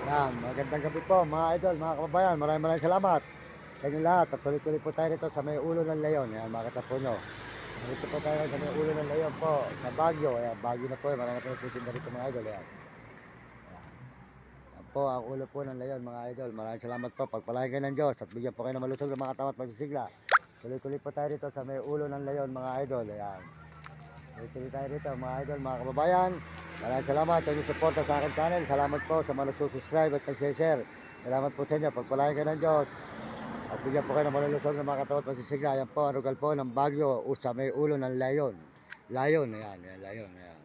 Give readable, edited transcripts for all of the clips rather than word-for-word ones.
Yan, magandang gabi po mga idol, mga kababayan. Maraming salamat sa inyo lahat. At tuloy-tuloy po tayo rito sa may ulo ng leyon. Yan, makita po nyo. Dito po tayo sa may ulo ng leyon po, sa Baguio. Ayan, Baguio na po. Marami po nagtitinda rito mga idol. Ayan. Ayan. Yan po ang ulo po ng leyon mga idol. Maraming salamat po. Pagpalain kayo ng Diyos at bigyan po kayo ng malusog ng mga tawat magsisigla. Tuloy-tuloy po tayo rito sa may ulo ng leyon mga idol. Ayan. Tuloy-tuloy tayo rito mga idol, mga kababayan. Maraming salamat sa inyong suporta sa akin channel. Salamat po sa mga nagsusubscribe at nag-share. Salamat po sa inyo. Pagpalain kayo ng Diyos. At bigyan po kayo ng malulusog ng mga katawat masisigla. Ayan po, ang rugal po ng Baguio o sa may ulo ng Layon. Layon, ayan, ayan, Layon, ayan.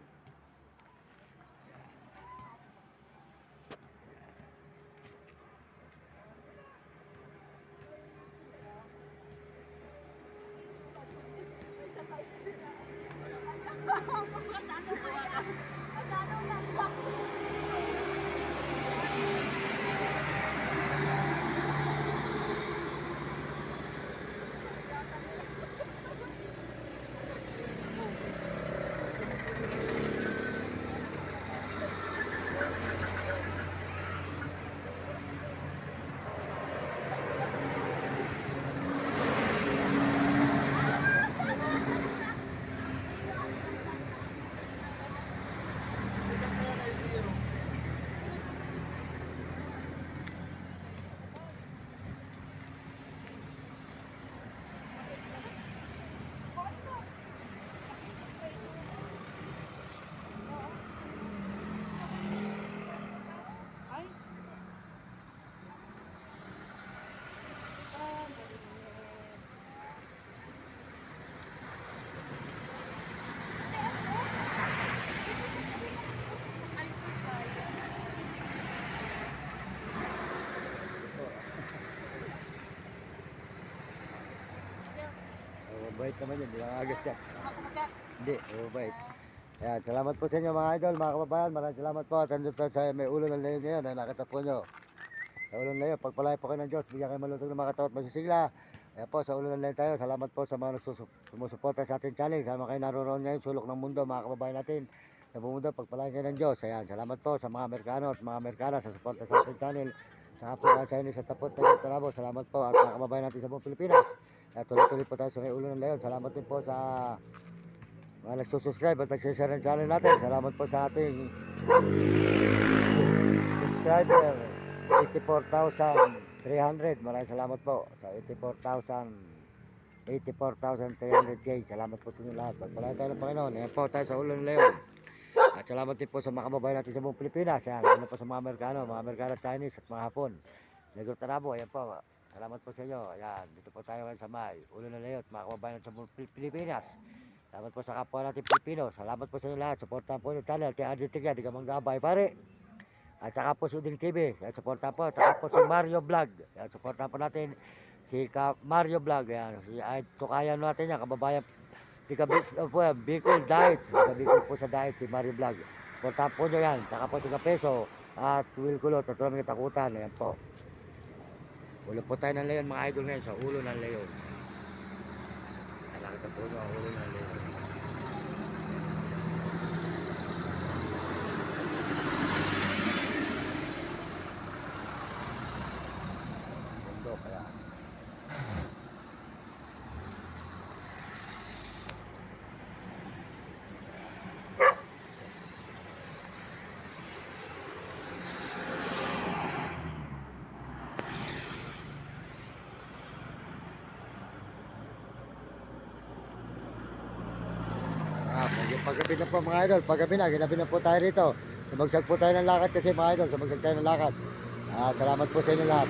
Mabait naman yun, di lang agad yan. Hindi, mabait. Ayan, salamat po sa inyo mga idol, mga kababayan. Maraming salamat po. At andun sa may ulo ng leyon ngayon, ay nakita po nyo. Sa ulo ng leyon, pagpalay po kayo ng Diyos, bigyan kayo malusog ng mga katawat masisigla. Ayan po, sa ulo ng leyon tayo. Salamat po sa mga sumusuporta sa ating channel. Sama kayo naroon ngayon, sulok ng mundo, mga kababayan natin. Sa buong mundo, pagpalay kayo ng Diyos. Ayan, salamat po sa mga Amerikano at mga Amerikana sa suporta sa ating channel. Saka po mga Chinese sa tapot ng Tarabo. Salamat po at mga kababayan natin sa buong Pilipinas. At tuloy-tuloy po tayo sa may ulo ng leyon. Salamat din po sa mga nagsusubscribe at nagsishare ng channel natin. Salamat po sa ating subscriber 84,300. Maraming salamat po sa 84,300K. Salamat po sa inyo lahat. Pagpalain tayo ng Panginoon. Ayan po tayo sa ulo ng leyon. At salamat din po sa mga kababayan natin sa buong Pilipinas. Ayan, ano po sa mga Amerikano, Chinese at mga Hapon. Negro Tarabo, ayan po. Salamat po sa inyo. Ayan, dito po tayo ngayon sa may ulo ng leyon, mga kababayan natin sa buong Pilipinas. Salamat po sa kapwa natin Pilipino. Salamat po sa inyo lahat. Suportahan po yung channel. Tiyan Tiga, di ka manggabay pare. At saka po si Uding TV. Yan, suportahan po. At saka po si Mario Vlog. Yan, suportahan po natin si Mario Vlog. Yan, si tukayan natin yan. Kababayan. Tiga po yan. Bicol Diet. Tiga Bicol po sa Diet si Mario Vlog. Suportahan po nyo yan. Saka po si Kapeso. At Will Kulot. At Roming Takutan. Yan po. Ulo po tayo ng leyon mga idol ngayon. Sa ulo ng leyon. Nakita po nyo ang ulo ng leyon. Mundo kaya. Paggabi na po mga idol, paggabi na, ginabi na po tayo rito. Sumagsag po tayo ng lakad kasi mga idol, sumagsag tayo ng lakad. Salamat po sa inyo lahat.